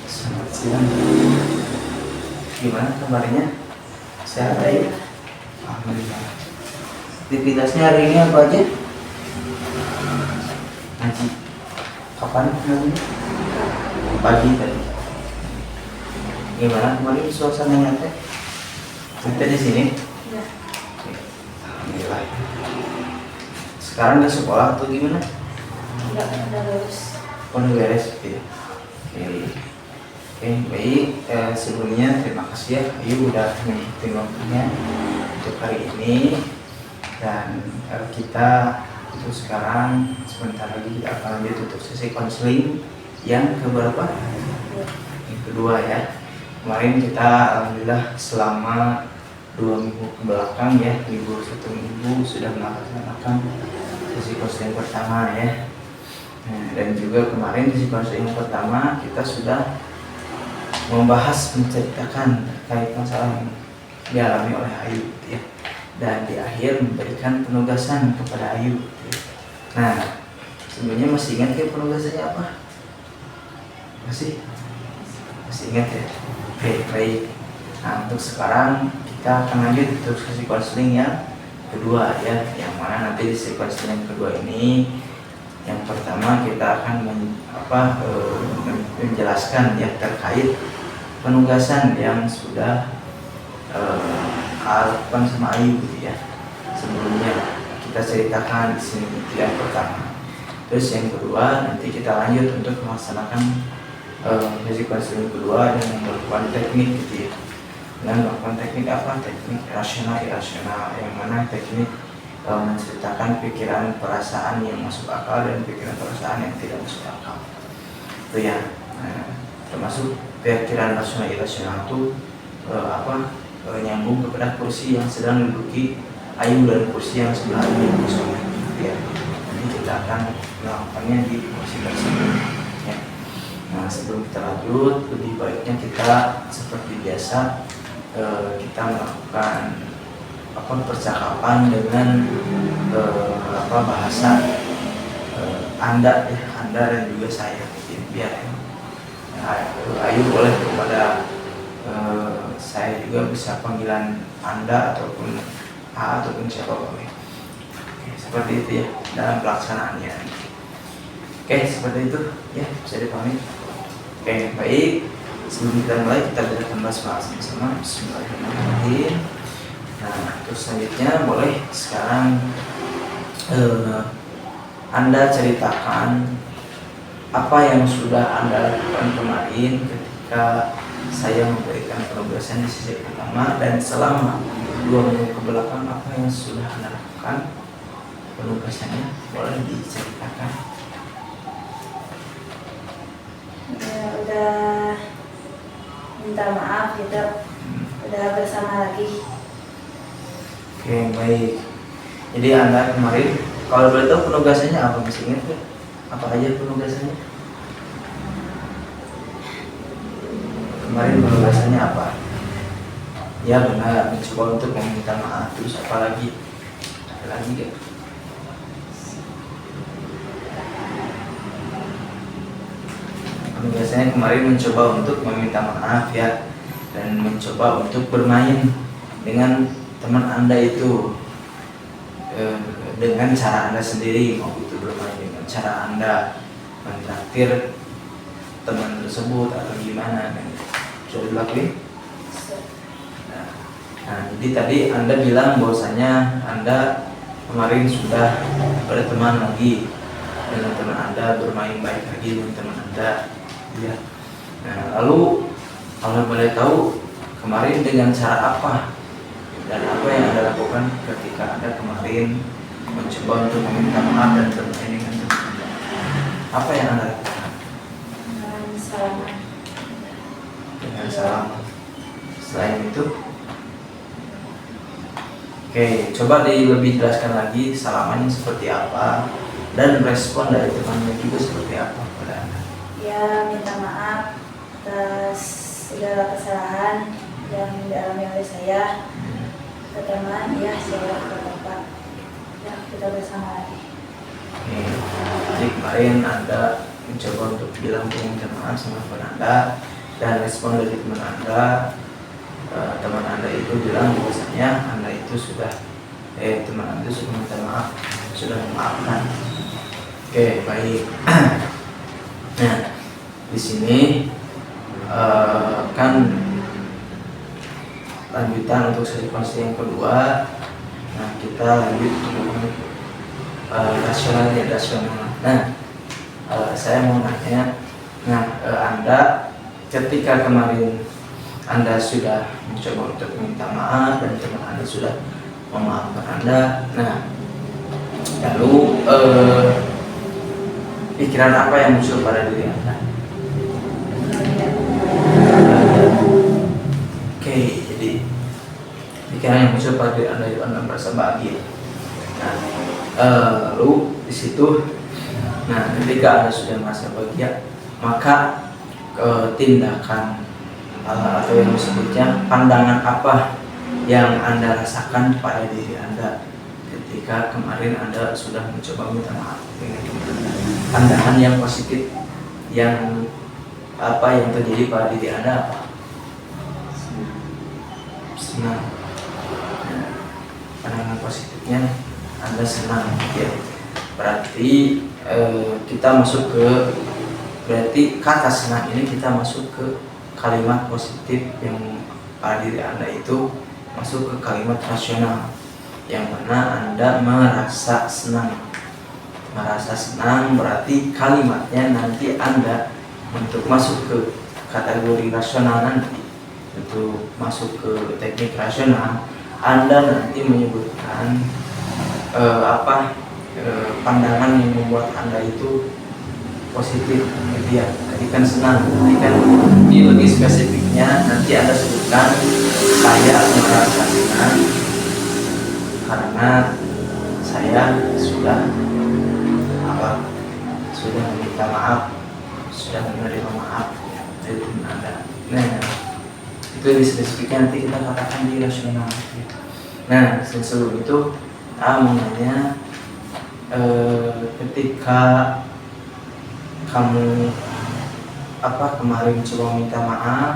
Selamat siang. Gimana kabarnya? Sehat ya? Alhamdulillah. Aktivitasnya hari ini apa aja? Ngaji. Kapan ngajinya? Pagi tadi. Gimana kemarin suasananya teh? Kita di sini. Ya. Alhamdulillah. Sekarang udah sekolah atau gimana? Enggak ada lulus. Udah beres gitu ya? Oke, baik. Sebelumnya terima kasih ya Ayu udah ngikutin waktunya untuk hari ini. Dan kita untuk sekarang sebentar lagi kita akan lanjut untuk sesi konseling yang keberapa? Yang kedua ya. Kemarin kita alhamdulillah selama 2 minggu ke belakang ya, libur 1 minggu sudah melaksanakan sesi konseling pertama ya. Dan juga kemarin di konseling yang pertama kita sudah membahas, menceritakan terkait masalah yang dialami oleh Ayu gitu ya. Dan di akhir memberikan penugasan kepada Ayu gitu ya. Nah, sebenarnya masih ingat ya penugasannya apa? Masih ingat ya? Oke, baik. Nah, untuk sekarang kita akan lanjut untuk sesi konseling yang kedua ya. Yang mana nanti di sesi konseling yang kedua ini, yang pertama kita akan menjelaskan ya terkait penugasan yang sudah lakukan sama Ayu gitu ya. Sebelumnya kita ceritakan di sini itu yang pertama. Terus yang kedua nanti kita lanjut untuk melaksanakan sesi konseling kedua dengan melakukan teknik gitu ya. Dengan melakukan teknik apa? Teknik rasional irasional, yang mana teknik menceritakan pikiran perasaan yang masuk akal dan pikiran perasaan yang tidak masuk akal itu ya. Termasuk pikiran rasional irasional itu nyambung kepada kursi yang sedang duduki Ayu dan kursi yang sebelahnya kosong gitu ya. Nanti kita akan melakukannya di kursi tersebut ya. Nah, sebelum kita lanjut, lebih baiknya kita seperti biasa kita melakukan percakapan dengan bahasa Anda ya, Anda dan juga saya gitu, biar Ayu boleh kepada saya juga bisa panggilan Anda ataupun A ataupun siapa boleh. Oke, seperti itu ya dalam pelaksanaannya. Oke, seperti itu ya, bisa dipahami. Oke, baik. Sebelum kita mulai, kita akan bahas bersama. Bismillahirrahmanirrahim. Nah, terus selanjutnya boleh sekarang Anda ceritakan apa yang sudah Anda lakukan kemarin ketika saya memberikan penugasan di sesi pertama, dan selama 2 minggu ke belakang apa yang sudah Anda lakukan penugasannya, boleh diceritakan. Ya, udah minta maaf kita udah bersama lagi. Oke, baik. Jadi Anda kemarin, kalau boleh tahu penugasannya apa, masih ingat ya? Apa aja penugasannya? Kemarin penugasannya apa? Ya benar, mencoba untuk meminta maaf. Terus apa lagi? Ada lagi gak? Penugasannya kemarin mencoba untuk meminta maaf ya, dan mencoba untuk bermain dengan teman Anda itu dengan cara Anda sendiri, mau itu bermain dengan cara Anda mentraktir teman tersebut atau gimana kan? Sudah dilakuin? Nah, jadi tadi Anda bilang bahwasanya Anda kemarin sudah berteman lagi dengan teman Anda, bermain baik lagi dengan teman Anda ya. Nah, lalu kalau boleh tahu kemarin dengan cara apa dan apa yang Anda lakukan ketika Anda kemarin mencoba untuk meminta maaf dan bermain dengan teman Anda? Apa yang Anda lakukan? Salaman. Dengan salam. Selain itu, oke, coba lebih jelaskan lagi salamannya seperti apa dan respon dari temannya juga seperti apa pada Anda. Ya, minta maaf atas segala kesalahan yang dialami oleh saya. Ke teman, ya saya ke bapak. Ya, kita bersama lagi. Jadi kemarin Anda mencoba untuk bilang minta maaf sama teman Anda dan respon dari teman Anda, teman Anda itu bilang bahwasanya Anda itu sudah teman Anda sudah minta maaf, sudah memaafkan. Oke, baik. Nah, di sini kan lanjutan untuk sesi konseling yang kedua. Nah, kita lanjut untuk rasional. Nah, saya mau nanya, Anda ketika kemarin Anda sudah mencoba untuk minta maaf dan teman Anda sudah memaafkan Anda. Nah, lalu pikiran apa yang muncul pada diri Anda? Oke, jadi pikiran yang muncul pada diri Anda itu Anda merasa bahagia. Nah, lalu di situ, nah ketika Anda sudah merasa bahagia, maka tindakan atau yang disebutnya pandangan apa yang Anda rasakan pada diri Anda ketika kemarin Anda sudah mencoba minta maaf dengan teman Anda? Pandangan yang positif yang apa yang terjadi pada diri Anda apa? Senang. Nah, pandangan positifnya Anda senang, ya. Berarti kita masuk ke, berarti kata senang ini kita masuk ke kalimat positif yang pada diri Anda itu masuk ke kalimat rasional, yang mana Anda merasa senang. Merasa senang berarti kalimatnya nanti Anda untuk masuk ke kategori rasional, nanti untuk masuk ke teknik rasional, Anda nanti menyebutkan pandangan yang membuat Anda itu positif, gitu ya. Tadi kan senang, tadi kan di lebih spesifiknya nanti Anda sebutkan, saya merasa senang karena saya sudah sudah meminta maaf, sudah menerima maaf dari teman Anda. Nah, itu lebih spesifiknya nanti kita katakan di rasional. Nah, sebelum itu mau nanya, ketika kamu kemarin coba minta maaf,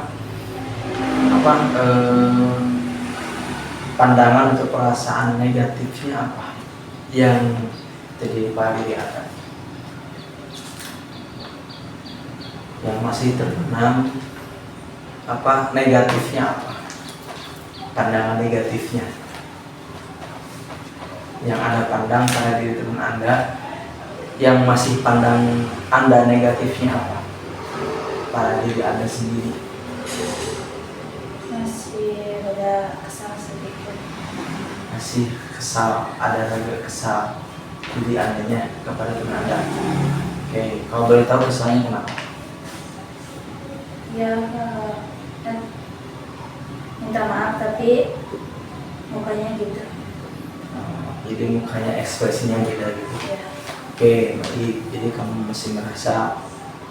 pandangan atau perasaan negatifnya apa yang terjadi pada diri Anda, yang masih terbenam, negatifnya apa, pandangan negatifnya yang Anda pandang pada diri teman Anda, yang masih pandang Anda negatifnya apa pada diri Anda sendiri? Masih ada kesal sedikit. Masih kesal, ada rasa kesal diri Anda kepada teman Anda. Oke, kalau boleh tahu kesalnya kenapa? Ya, minta maaf tapi mukanya gitu. Jadi mukanya ekspresinya beda gitu. Ya. Oke, jadi kamu masih merasa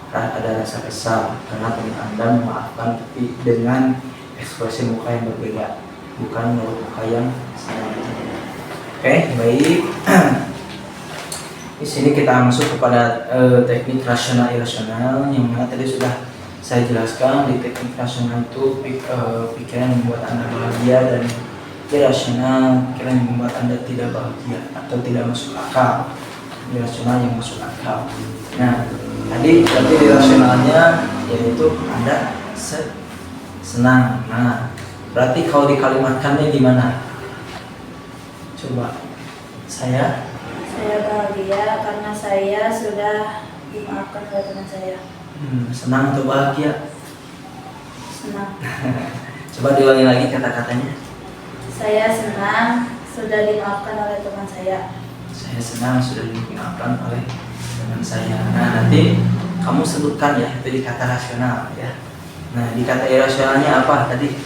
ada rasa kesal karena teman Anda memaafkan, tapi dengan ekspresi muka yang berbeda, bukan muka yang sama. Oke, baik. Di sini kita masuk kepada teknik rasional irasional, yang mana tadi sudah saya jelaskan. Di teknik rasional itu pikiran yang membuat Anda bahagia, dan irasional pikiran yang membuat Anda tidak bahagia atau tidak masuk akal. Irasional yang masuk akal. Nah, tadi berarti irasionalnya yaitu Anda senang. Nah, berarti kalau dikalimatkannya gimana? Coba. Saya bahagia karena saya sudah dimaafkan oleh teman saya. Senang atau bahagia? Senang. Coba diulangi lagi kata-katanya. Saya senang sudah dimaafkan oleh teman saya. Saya senang sudah dimaafkan oleh teman saya. Nah, nanti kamu sebutkan ya, itu di kata rasional ya. Nah, di kata irasionalnya apa tadi?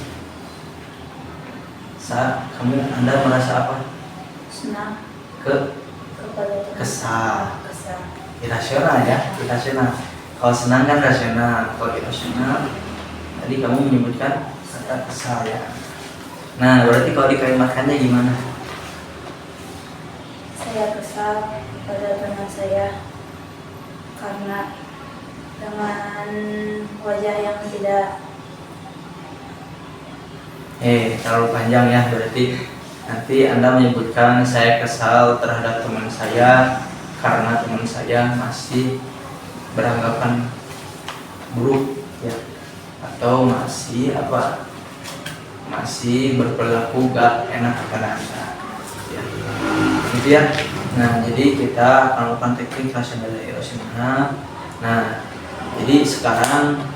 Anda merasa apa? Senang. Kesal. Irasional ya, irasional. Kalau senang kan rasional, kalau irasional tadi kamu menyebutkan kata kesal ya. Nah, berarti kalau dikalimatkannya gimana? Saya kesal pada teman saya karena dengan wajah yang tidak terlalu panjang ya, berarti nanti Anda menyebutkan saya kesal terhadap teman saya karena teman saya masih beranggapan buruk ya, atau masih berperilaku gak enak kepada Anda ya. Gitu ya. Nah, jadi kita akan melakukan teknik rasional dan irasional. Nah, jadi sekarang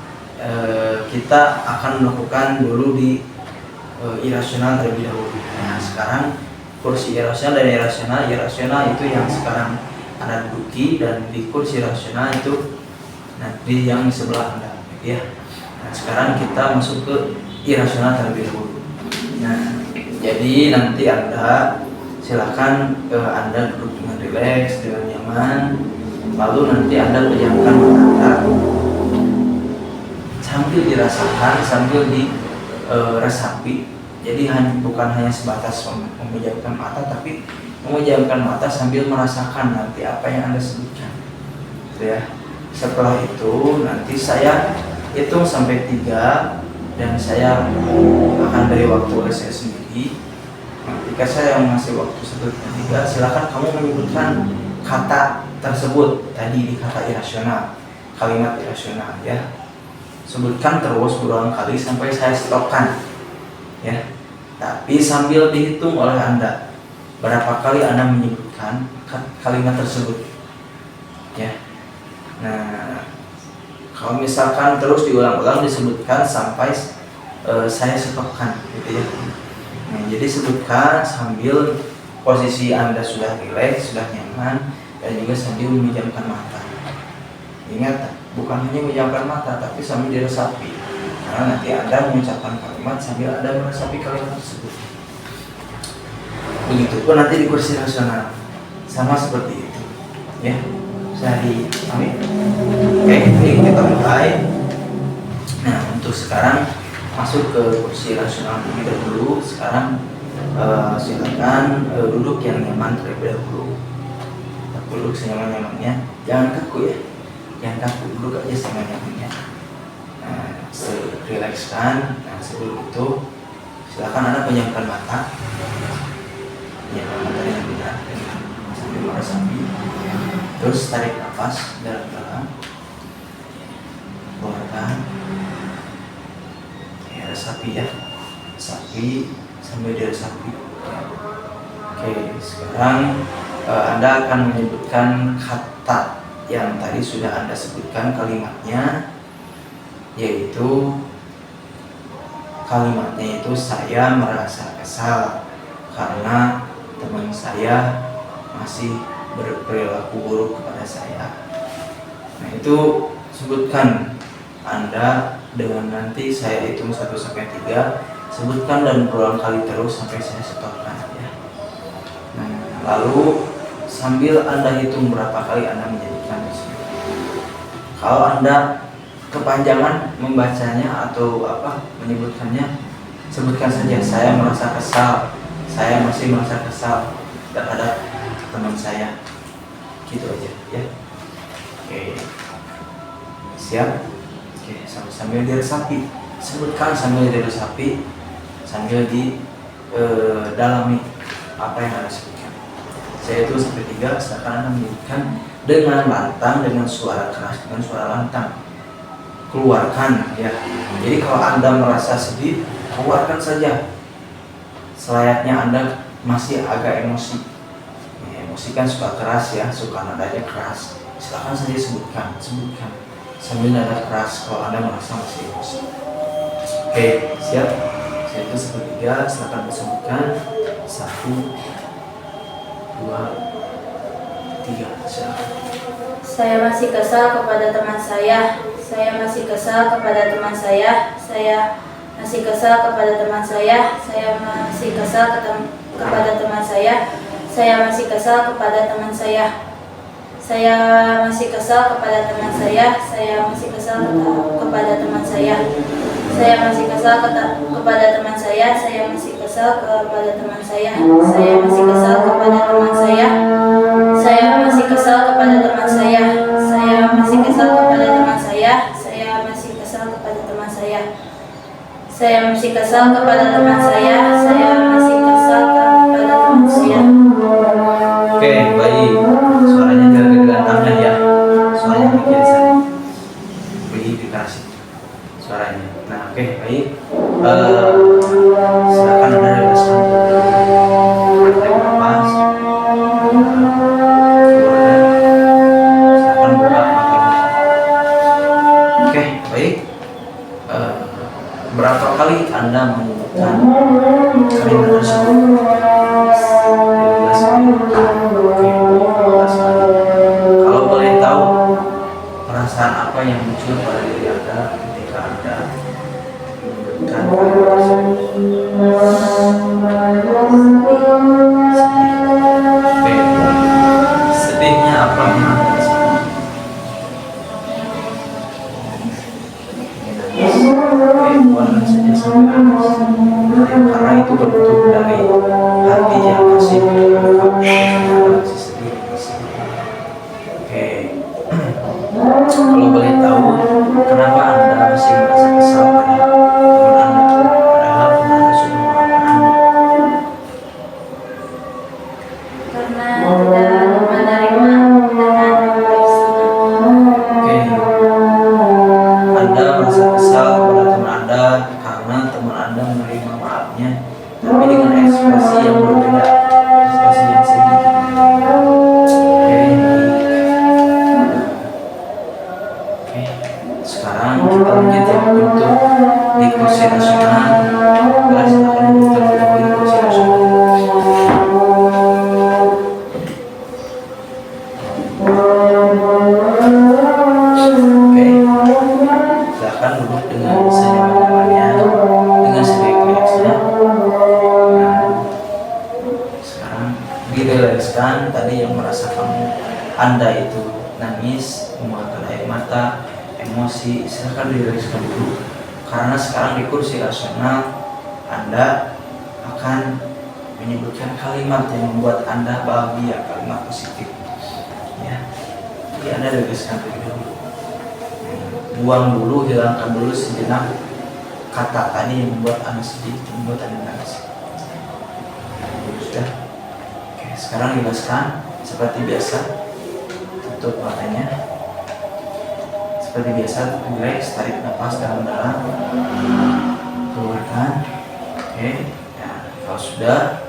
kita akan melakukan dulu di irasional terlebih dahulu. Nah, sekarang kursi irasional dan irasional. Irasional itu yang sekarang Anda duduki, dan di kursi rasional itu nanti yang sebelah Anda ya. Nah, sekarang kita masuk ke irasional terlebih dahulu. Nah, jadi nanti Anda silakan Anda duduk dengan rileks, dengan nyaman. Lalu nanti Anda pejamkan mata sambil dirasakan, sambil diresapi. Jadi bukan hanya sebatas memejamkan mata, tapi memejamkan mata sambil merasakan nanti apa yang Anda sebutkan. Gitu ya. Setelah itu nanti saya hitung sampai 3 dan saya akan beri waktu oleh saya sendiri. Ketika saya mengasih waktu sampai 3, silakan kamu menyebutkan kata tersebut tadi di kata irasional, kalimat irasional ya. Sebutkan terus berulang kali sampai saya stopkan ya. Tapi sambil dihitung oleh Anda berapa kali Anda menyebutkan kalimat tersebut ya. Nah, kalau misalkan terus diulang-ulang disebutkan sampai saya stopkan gitu ya. Nah, jadi sebutkan sambil posisi Anda sudah rileks, sudah nyaman, dan juga sambil memejamkan mata. Ingat, bukan hanya memejamkan mata, tapi sambil diresapi. Karena nanti Anda mengucapkan kalimat sambil Anda meresapi kalimat tersebut. Begitupun nanti di kursi rasional, sama seperti itu. Ya, saya dipahami. Oke, ini kita mulai. Nah, untuk sekarang masuk ke kursi rasional terlebih dahulu. Sekarang silakan duduk yang nyaman terlebih dahulu. Duduk senyaman-nyamannya, jangan kaku ya, jangan kaku, duduk aja senyaman-nyamannya. Nah, rilekskan. Nah, sebelum itu silakan Anda pejamkan mata, pejamkan mata dengan benar sambil meresapi. Terus tarik nafas dalam-dalam, keluarkan. Resapi ya, resapi sambil diresapi. Oke, sekarang Anda akan menyebutkan kata yang tadi sudah Anda sebutkan kalimatnya, yaitu kalimatnya itu saya merasa kesal karena teman saya masih berperilaku buruk kepada saya. Nah, itu sebutkan Anda dengan nanti saya hitung 1 sampai 3, sebutkan dan berulang kali terus sampai saya stopkan ya. Nah, lalu sambil Anda hitung berapa kali Anda menyebutkan tersebut. Kalau Anda kepanjangan membacanya atau menyebutkannya, sebutkan saja saya merasa kesal, saya masih merasa kesal terhadap teman saya. Gitu aja ya. Oke. Siap? Oke, sambil diresapi, sebutkan sambil diresapi, sambil dalami apa yang Anda sebutkan. Saya itu sampai 3, silakan Anda menyebutkan dengan lantang, dengan suara keras, dengan suara lantang. Keluarkan ya. Jadi kalau Anda merasa sedih, keluarkan saja. Selayaknya Anda masih agak emosi. Emosi kan suka keras ya, suka nadanya keras. Silakan saja sebutkan sambil nada keras kalau Anda merasa masih emosi. Oke, siap. Saya itu sampai 3, silakan disebutkan. 1, 2, 3, silakan. Saya masih kesal kepada teman saya. Saya masih kesal kepada teman saya. Saya masih kesal kepada teman saya. Saya masih kesal kepada teman saya. Saya masih kesal kepada teman saya. Saya masih kesal kepada teman saya. Saya masih kesal kepada teman saya. Saya masih kesal kepada teman saya. Saya masih kesal kepada teman saya. Saya masih kesal kepada teman saya. Saya masih kesal kepada teman saya. Saya masih kesal kepada teman saya. saya. Saya masih kesal kepada teman saya. Saya masih kesal kepada teman saya. Oke, baik. Suaranya jangan kedengaran ya. Suaranya bikin saya. Beri dikasih suaranya. Nah, oke, baik. Silakan Anda jelaskan. Apa? Silakan buka materi. Oke, baik. Berapa kali Anda menggunakan kalimat tersebut? 15 kali. Oke, 15 kali. Kalau boleh tahu perasaan apa yang muncul pada diri Anda ketika Anda menggunakan kalimat tersebut? Oke, sedihnya apa yang Anda rasakan? Bukan saja sampai nangis, karena itu bentuk dari hati yang masih berharap, masih sedih. Oke, kalau boleh tahu kenapa Anda masih merasa kesal pada teman Anda, padahal teman Anda sudah memaafkan Anda? Karena tidak menerima dengan kondisinya. Oke, Anda merasa kesal kepada teman Anda karena teman Anda menerima maafnya, tapi dengan ekspresi yang berbeda, ekspresi yang sedih. Oke, oke. Sekarang kita lanjut ya untuk di kursi nasional. Silakan untuk terlebih di kursi nasional. Oke, silakan duduk dengan senyaman-nyamannya, dengan sebaik-baiknya. Nah, sekarang direaliskan tadi yang merasakan Anda itu nangis, mengeluarkan air mata, emosi, silakan direaliskan dulu. Karena sekarang di kursi rasional Anda akan menyebutkan kalimat yang membuat Anda bahagia, kalimat positif. Ya, jadi Anda realiskan dulu. Buang dulu, hilangkan dulu sejenak kata tadi yang membuat Anda sedih, membuat Anda nangis. Sudah. Oke, sekarang jelaskan seperti biasa. Tutup matanya. Seperti biasa, relax, tarik nafas dalam-dalam, keluarkan. Oke, ya, kalau sudah,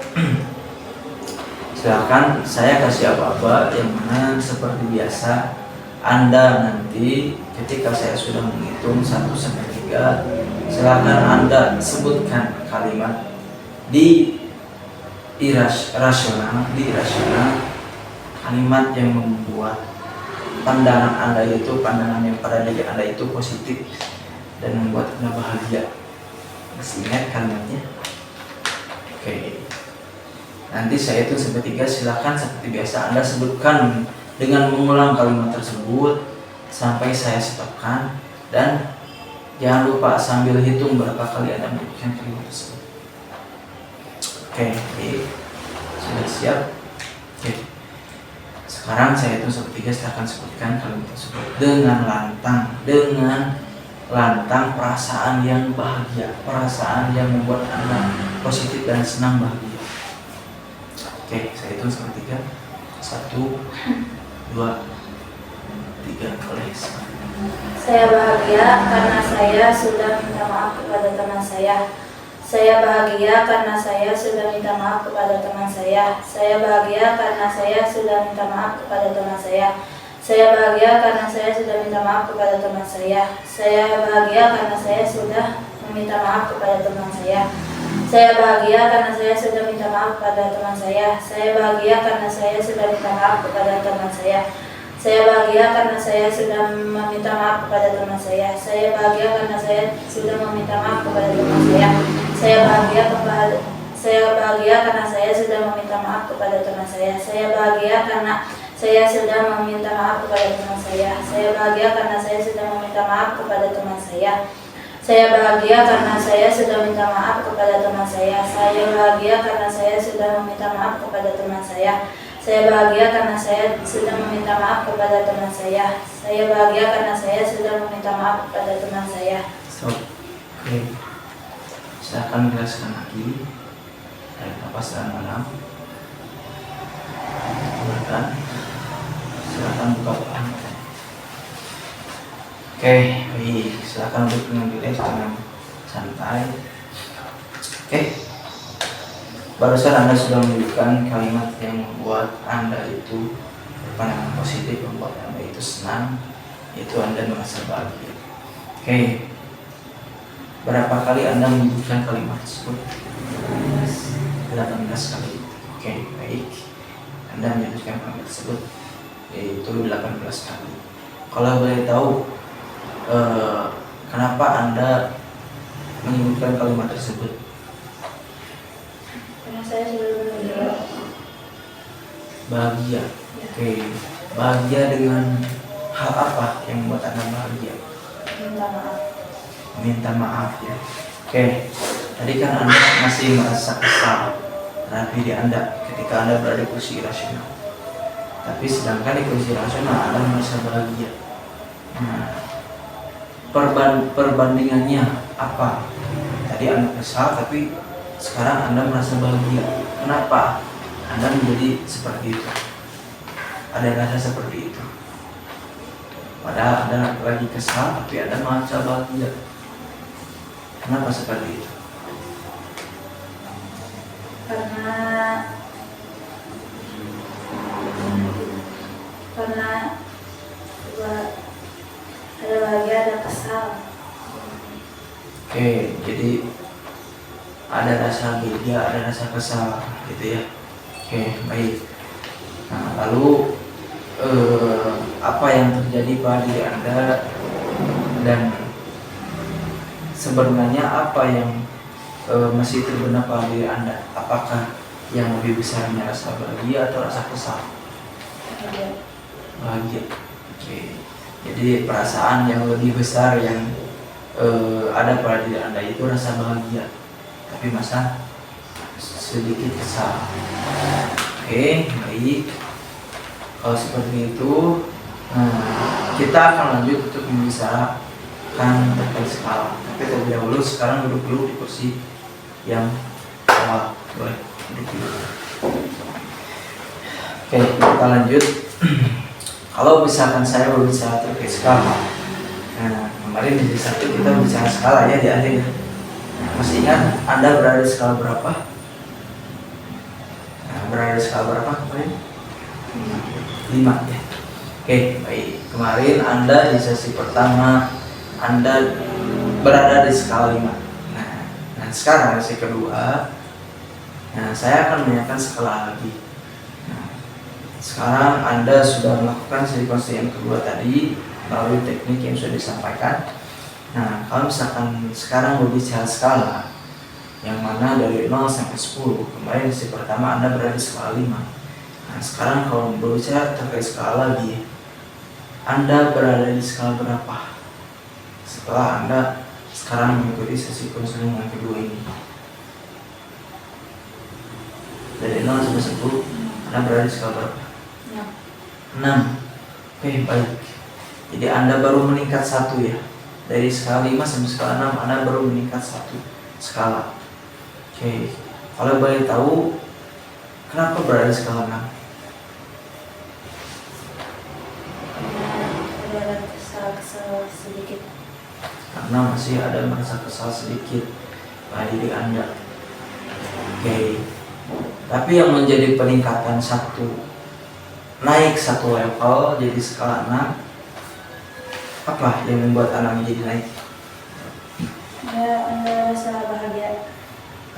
silakan saya kasih aba-aba yang mana seperti biasa Anda nanti ketika saya sudah menghitung 1 sampai 3, silakan Anda sebutkan kalimat di irasional, kalimat yang membuat pandangan Anda itu, pandangan yang pada diri Anda itu positif dan membuat Anda bahagia. Masih ingat kalimatnya? Oke. Nanti saya itu sampai 3, silakan seperti biasa Anda sebutkan dengan mengulang kalimat tersebut sampai saya stopkan, dan jangan lupa sambil hitung berapa kali Anda menyebutkan kalimat tersebut. Oke, sudah siap? Oke. Sekarang saya hitung sampai 3, silakan sebutkan kalimat tersebut dengan lantang perasaan yang bahagia, perasaan yang membuat Anda positif dan senang bahagia. Oke, saya hitung sampai 3. 1, 2, 3, boleh. Saya bahagia karena saya sudah minta maaf kepada teman saya. Saya bahagia karena saya sudah minta maaf kepada teman saya. Saya bahagia karena saya sudah minta maaf kepada teman saya. Saya bahagia karena saya sudah minta maaf kepada teman saya. Saya bahagia karena saya sudah meminta maaf kepada teman saya. Saya bahagia karena saya sudah minta maaf kepada teman saya. Saya bahagia karena saya sudah minta maaf kepada teman saya. Saya bahagia karena saya sudah meminta maaf kepada teman saya. Saya bahagia karena saya sudah meminta maaf kepada teman saya. Saya bahagia karena saya sudah meminta maaf kepada teman saya. Saya bahagia karena saya sudah meminta maaf kepada teman saya. Saya bahagia karena saya sudah meminta maaf kepada teman saya. Saya bahagia karena saya sudah minta maaf kepada teman saya. Saya bahagia karena saya sudah meminta maaf kepada teman saya. Saya bahagia karena saya sudah meminta maaf kepada teman saya. Saya bahagia karena saya sudah meminta maaf kepada teman saya. Oke, silakan jelaskan lagi. Tarik nafas dalam-dalam. Keluarkan. Silakan buka pelan. Oke, baik. Silakan duduk dengan rileks dengan santai. Oke. Barusan Anda sudah menyebutkan kalimat yang membuat Anda itu berpandangan positif, membuat Anda itu senang, itu Anda merasa bahagia. Oke. Berapa kali Anda menyebutkan kalimat tersebut? 18 kali. Oke, baik. Anda menyebutkan kalimat tersebut yaitu 18 kali. Kalau boleh tahu kenapa Anda menyebutkan kalimat tersebut? Karena saya sudah menjawab. Bahagia. Oke, bahagia dengan hal apa yang membuat Anda bahagia? Minta maaf. Minta maaf ya. Oke, tadi kan Anda masih merasa kesal terhadap diri Anda ketika Anda berada di kursi rasional. Tapi sedangkan di kursi rasional Anda merasa bahagia. Nah, perbandingannya apa? Tadi Anda kesal tapi sekarang Anda merasa bahagia. Kenapa Anda menjadi seperti itu? Ada rasa seperti itu. Padahal Anda lagi kesal tapi Anda merasa bahagia. Kenapa seperti itu? Karena ada bahagia, ada kesal. Oke, jadi ada rasa bahagia, ada rasa kesal gitu ya. Oke, baik. Nah, lalu apa yang terjadi pada diri Anda dan sebenarnya apa yang masih terbenak pada diri Anda? Apakah yang lebih besarnya rasa bahagia atau rasa kesal? Bahagia. Oke. Jadi perasaan yang lebih besar yang ada pada diri Anda itu rasa bahagia, tapi masa sedikit kesal. Oke, baik. Kalau seperti itu, kita akan lanjut untuk membicarakan terkait skala. Tapi terlebih dahulu sekarang duduk dulu di kursi yang awal. Boleh duduk dulu. Oke, kita lanjut. Kalau misalkan saya berbicara terkait skala, kemarin di satu kita bicara skala ya di akhir. Masih ingat Anda berada di skala berapa? Berada di skala berapa kemarin? 5 ya. Oke, baik. Kemarin Anda di sesi pertama Anda berada di skala 5. Nah sekarang sesi kedua, saya akan menanyakan skala lagi. Sekarang Anda sudah melakukan sesi konstruksi yang kedua tadi melalui teknik yang sudah disampaikan. Nah, kalau misalkan sekarang berbicara skala yang mana dari 0 sampai 10, kemarin sesi pertama Anda berada di skala 5. Nah, sekarang kalau berbicara terkait skala lagi, Anda berada di skala berapa? Setelah Anda sekarang mengikuti sesi konseling yang kedua ini. Dari 0 sampai 10, Anda berada di skala berapa? 6. Oke, baik. Jadi Anda baru meningkat 1 ya. Dari skala 5 sampai skala 6 Anda baru meningkat 1 skala. Oke. Kalau boleh tahu kenapa berada di skala 6? Ada kesal sedikit. Karena masih ada merasa kesal sedikit pada diri Anda. Oke. Tapi yang menjadi peningkatan naik 1 level jadi skala 6, apa yang membuat Anda menjadi naik? Ada rasa bahagia.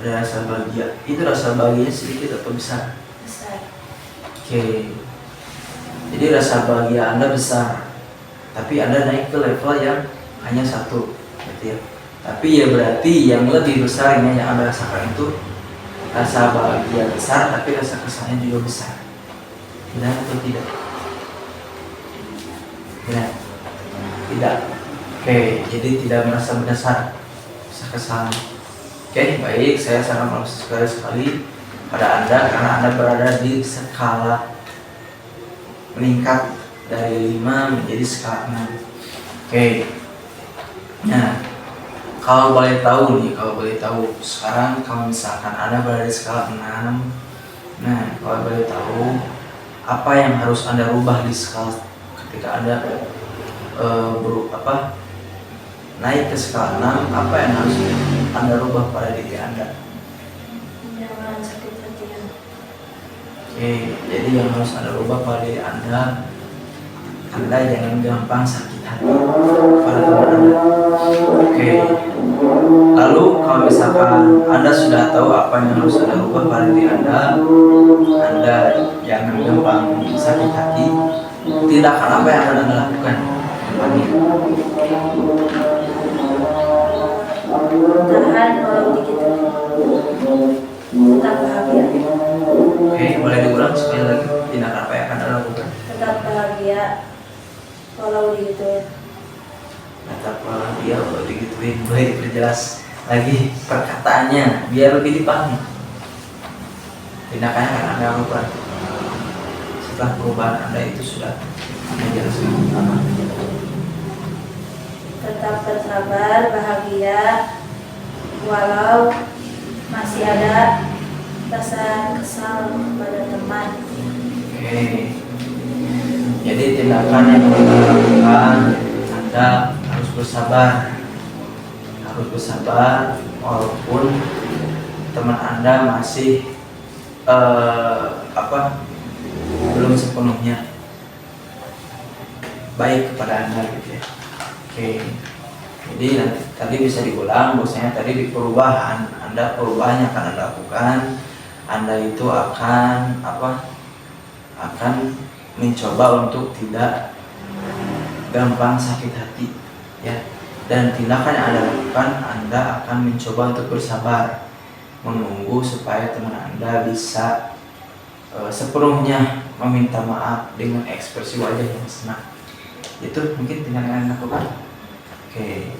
Ada rasa bahagia. Itu rasa bahagianya sedikit atau besar? Besar. Oke. Jadi rasa bahagia Anda besar, tapi Anda naik ke level yang hanya 1, gitu ya. Tapi ya berarti yang lebih besar yang Anda rasakan itu rasa bahagia besar, tapi rasa kesalnya juga besar. Benar atau tidak? Benar. Tidak. Oke, jadi tidak merasa besar, rasa kesal. Oke, baik. Saya sangat mengapresiasi sekali pada Anda karena Anda berada di skala meningkat dari 5 menjadi skala 6. Oke. Nah, Kalau boleh tahu nih, kalau boleh tahu sekarang kalau misalkan Anda berada di skala 6, nah kalau boleh tahu apa yang harus Anda rubah di skala ketika Anda naik ke skala 6, apa yang harus Anda rubah pada diri Anda? Jangan sakit hati. Oke, jadi yang harus Anda rubah pada diri Anda jangan gampang sakit hati pada teman Anda. Oke. Lalu kalau misalkan Anda sudah tahu apa yang harus Anda rubah pada diri Anda jangan gampang sakit hati. Tindakan apa yang akan Anda lakukan? Tahan walau dikit. Tetap bahagia. Oke, boleh diulang sekali lagi. Tindakan apa yang akan Anda lakukan? Tetap bahagia walau digituin. Tetap bahagia walau digituin. Boleh diperjelas lagi perkataannya biar lebih dipahami. Tindakannya akan Anda lakukan setelah perubahan Anda itu sudah menjelaskan apa? Tetap bersabar, bahagia walau masih ada rasa kesal pada teman. Oke. Jadi tindakan yang perlu Anda lakukan, Anda harus bersabar. Harus bersabar walaupun teman Anda masih belum sepenuhnya baik kepada Anda gitu ya. Oke. Jadi nanti tadi bisa diulang, bahwasanya tadi di perubahan yang akan Anda lakukan, Anda itu akan akan mencoba untuk tidak gampang sakit hati ya. Dan tindakan yang Anda lakukan, Anda akan mencoba untuk bersabar, menunggu supaya teman Anda bisa sepenuhnya meminta maaf dengan ekspresi wajah yang senang. Itu mungkin tindakan yang Anda lakukan. Oke.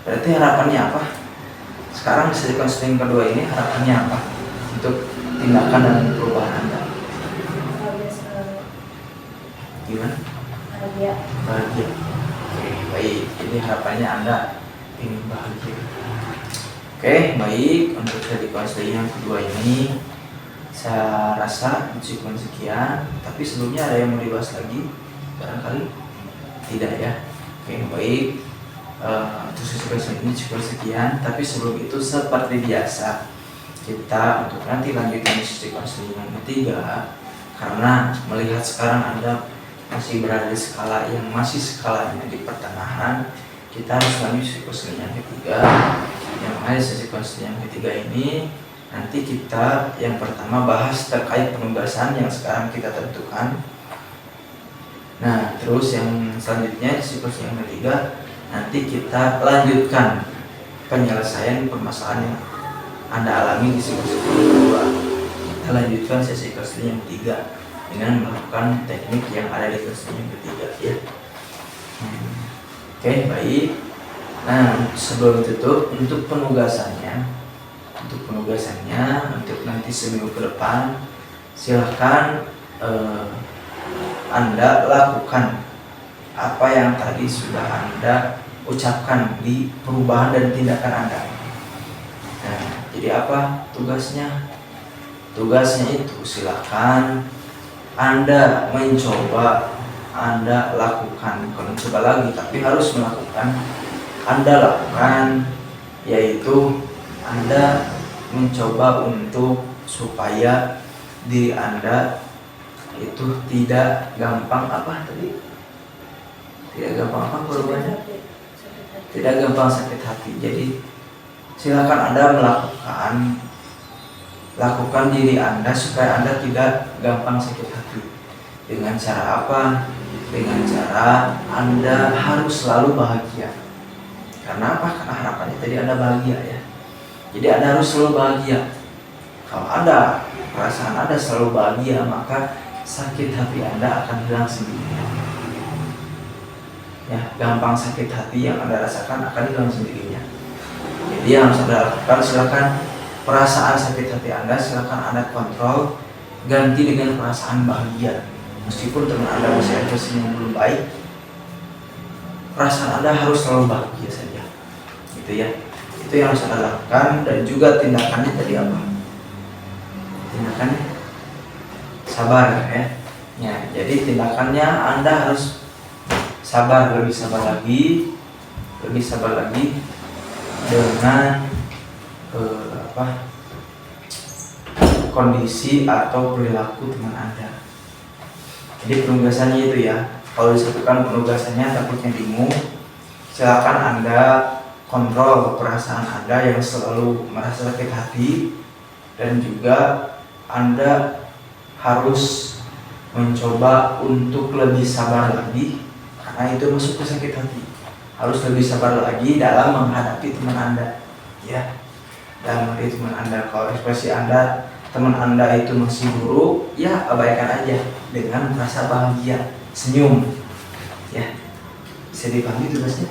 Berarti harapannya apa? Sekarang di sesi konseling kedua ini harapannya apa untuk tindakan dan perubahan Anda? Bahagia selalu. Gimana? Bahagia. Bahagia. Oke, baik. Jadi harapannya Anda ingin bahagia. Oke, baik. Untuk sesi konseling yang kedua ini saya rasa cukup sekian. Tapi sebelumnya ada yang mau dibahas lagi? Barangkali tidak ya. Oke, baik. Untuk sesi konseling ini cukup sekian. Tapi sebelum itu seperti biasa kita untuk nanti lanjutkan sesi konseling yang ketiga, karena melihat sekarang Anda masih berada di skala yang masih skalanya di pertengahan, kita harus lanjut sesi konseling yang ketiga. Yang mana sesi konseling yang ketiga ini nanti kita yang pertama bahas terkait penugasan yang sekarang kita tentukan. Nah, terus yang selanjutnya sesi konseling yang ketiga nanti kita lanjutkan penyelesaian permasalahan yang Anda alami di sesi konseling kedua. Kita lanjutkan sesi konseling yang ketiga dengan melakukan teknik yang ada di konseling yang ketiga ya. Oke, baik. Nah, sebelum tutup untuk penugasannya untuk nanti seminggu ke depan silahkan Anda lakukan apa yang tadi sudah Anda ucapkan di perubahan dan tindakan Anda. Nah, jadi apa tugasnya? Tugasnya itu silahkan Anda mencoba, Anda lakukan, bukan mencoba lagi, tapi harus melakukan. Anda lakukan, yaitu Anda mencoba untuk supaya diri Anda itu tidak gampang perubahannya? Tidak gampang sakit hati. Jadi silakan Anda lakukan diri Anda supaya Anda tidak gampang sakit hati. Dengan cara apa? Dengan cara Anda harus selalu bahagia. Karena apa? Karena harapannya tadi Anda bahagia ya. Jadi Anda harus selalu bahagia. Kalau Anda perasaan Anda selalu bahagia, maka sakit hati Anda akan hilang sendirinya. Ya, gampang sakit hati yang Anda rasakan akan hilang sendirinya. Jadi yang harus Anda lakukan, silakan perasaan sakit hati Anda silakan Anda kontrol, ganti dengan perasaan bahagia. Meskipun teman Anda masih ada yang belum baik, perasaan Anda harus selalu bahagia saja. gitu ya. Itu yang harus Anda lakukan. Dan juga tindakannya tadi apa? Tindakannya sabar ya. Ya, jadi tindakannya Anda harus sabar, lebih sabar lagi dengan kondisi atau perilaku teman Anda. Jadi penugasannya itu ya, kalau disatukan penugasannya takutnya bingung, silakan Anda kontrol perasaan Anda yang selalu merasa sakit hati, dan juga Anda harus mencoba untuk lebih sabar lagi, karena itu masuk ke sakit hati. Harus lebih sabar lagi dalam menghadapi teman Anda ya, dalam menghadapi teman Anda. Kalau ekspresi teman Anda itu masih buruk, ya abaikan aja dengan rasa bahagia, senyum ya. Bisa dipahami tugasnya?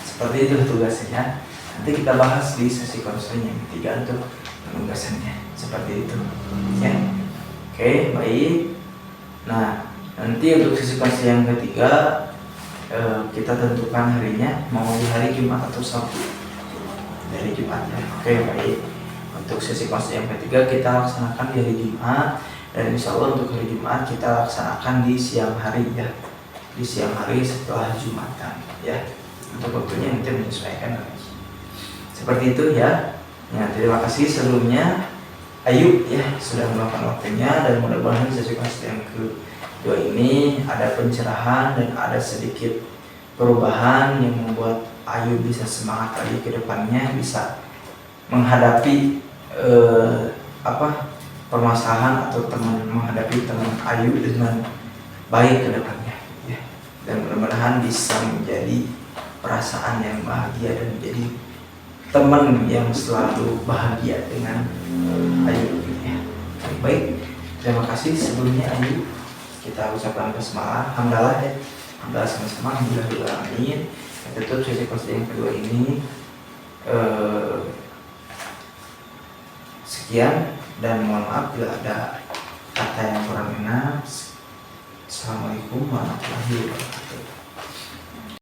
Seperti itu tugasnya. Nanti kita bahas di sesi konseling yang ketiga untuk penugasannya seperti itu ya. Oke, baik. Nah, nanti untuk sesi konseling yang ketiga kita tentukan harinya, mau di hari Jumat atau Sabtu. Dari Jumat ya. Oke, baik. Untuk sesi konseling yang ketiga kita laksanakan di hari Jumat, dan insya Allah untuk hari Jumat kita laksanakan di siang hari ya, di siang hari setelah Jumatan ya. Untuk waktunya nanti menyesuaikan lagi. Seperti itu ya. Ya, terima kasih sebelumnya Ayu ya sudah meluangkan waktunya, dan mudah-mudahan sesi konseling yang kedua ini ada pencerahan dan ada sedikit perubahan yang membuat Ayu bisa semangat lagi ke depannya, bisa menghadapi permasalahan atau menghadapi teman Ayu dengan baik ke depannya ya. Dan mudah-mudahan bisa menjadi perasaan yang bahagia dan menjadi teman yang selalu bahagia dengan Ayu gitu ya. Baik, terima kasih sebelumnya Ayu. Kita ucapkan basmalah, hamdalah ya. Hamdalah sama-sama, alhamdulillahirrahmanirrahim. Kita tutup sesi konseling yang kedua ini. Sekian, dan mohon maaf bila ada kata yang kurang enak. Assalamualaikum warahmatullahi wabarakatuh.